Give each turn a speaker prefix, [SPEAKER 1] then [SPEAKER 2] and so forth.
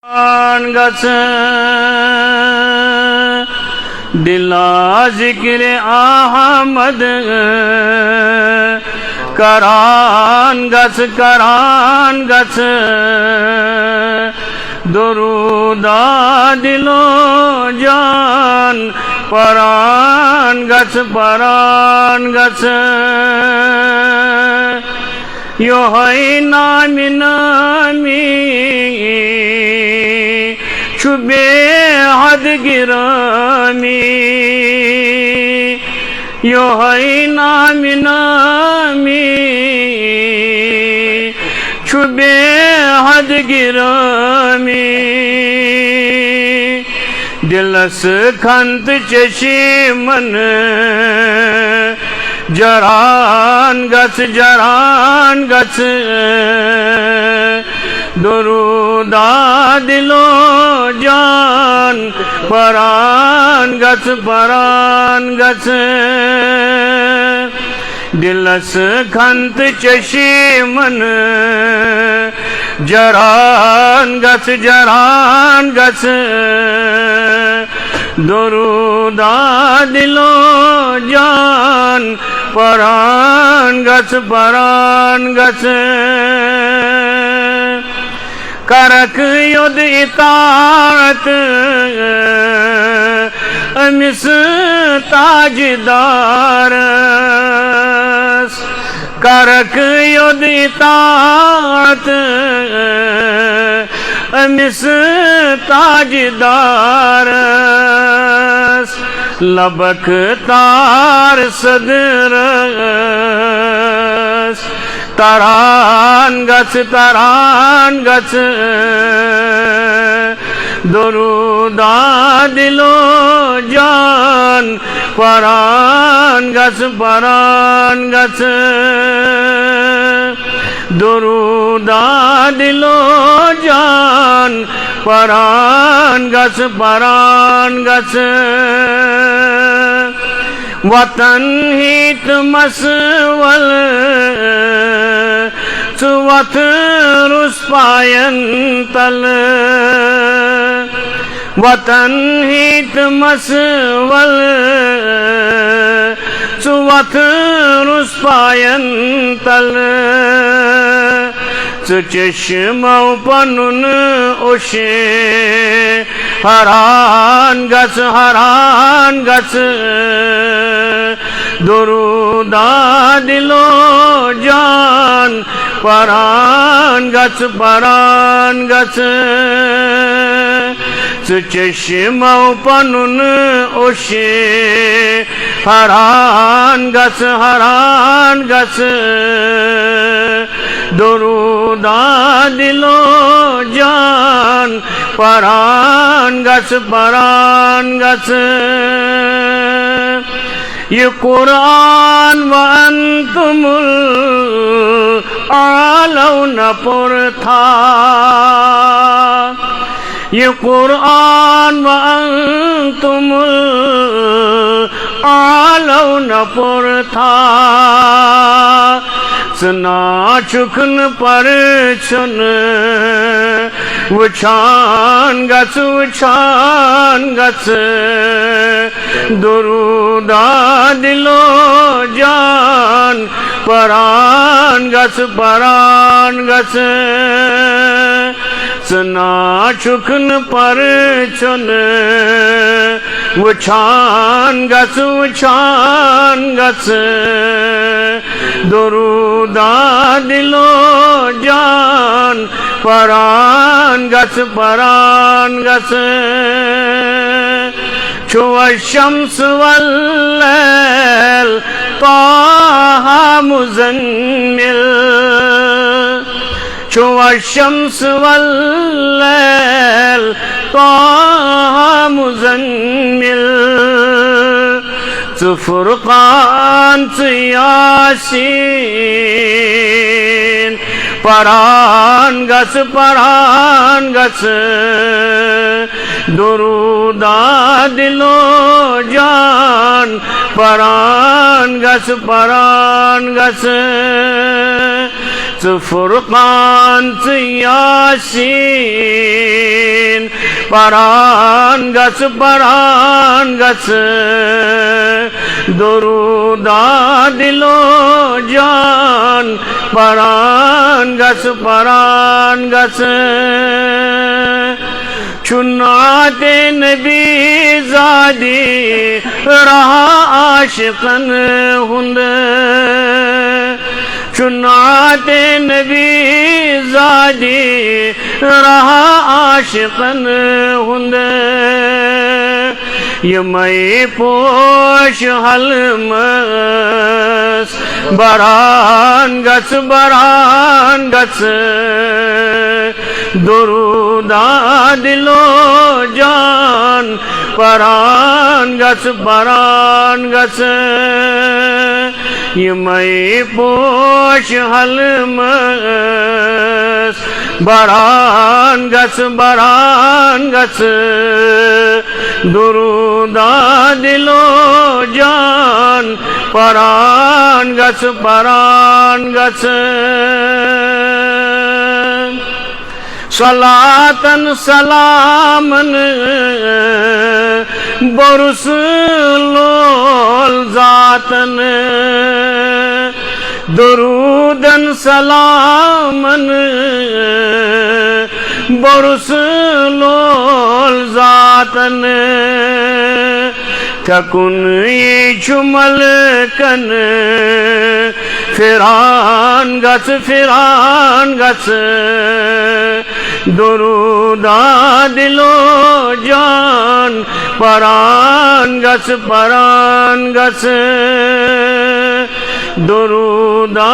[SPEAKER 1] गच दिला जिक्र अहमद करान गच दुरूदा दिलो जान परान गच यो है नामी नामी शुबे हद गिरामी यो है नामी नामी शुबे हद गिरामी दिलस खंत चशी मन जरान गच दुरूदा दिलो जान परान गच दिलस खंत चशी मन जरान गच दुरूदा दिलो जान परान गच करक युद्ध इताअत अमिस ताजदार करक युद्ध इताअत अमिस ताजदार लबक तार सदर तरान गच दुरूदा दिलो जान परान गच दुरूदा दिलो जान परान गच वतन हित मसवल सुवत रुस्पायन तल वतन हित मसवल सुवत रुस्पायन तल चश्मौ पनुन उशे हरान गच दुरूदा दिलो जान परान गच चश्मौ पनुन उशे हरान गच दुरूदा दिलो जान परान गच ये कुरान व अंतुमुल आलौन पुरथा ये कुरान व अंतुमुल आलौन पुरथा सुना चुकन पर चुन वछान गच दुरूदा दिलो जान परान गच सुना चुकन पर चुन वछान गच दुरूदा दिलो जान परान गच छुआ शम्स वल्लैल ताहा मुज़म्मिल छुआ शम्स वल्लैल ताहा मुज़म्मिल फुरकान यासीन परान गच दुरूदा दिलो जान परान गच Furqan Yasin paran gas duruda dilo jan paran gas चुनाते नबी ज़ादी रहा आशिकन हुंद चुनाते नबी ज़ादी रहा आशिकन हुंद ये मई पोश हलमस बरान गस दुरुदा दिलो जान परान गस ये मई पोश हलमस बरान गस दुरुदा दिलो जान परान गस सलातन सलामन बरुस लोल जातन दुरूदन सलामन बरुस लोल जातन थकुन ये जुमल कन फिरान गस दुरुदा दिलो जान परान गस दुरुदा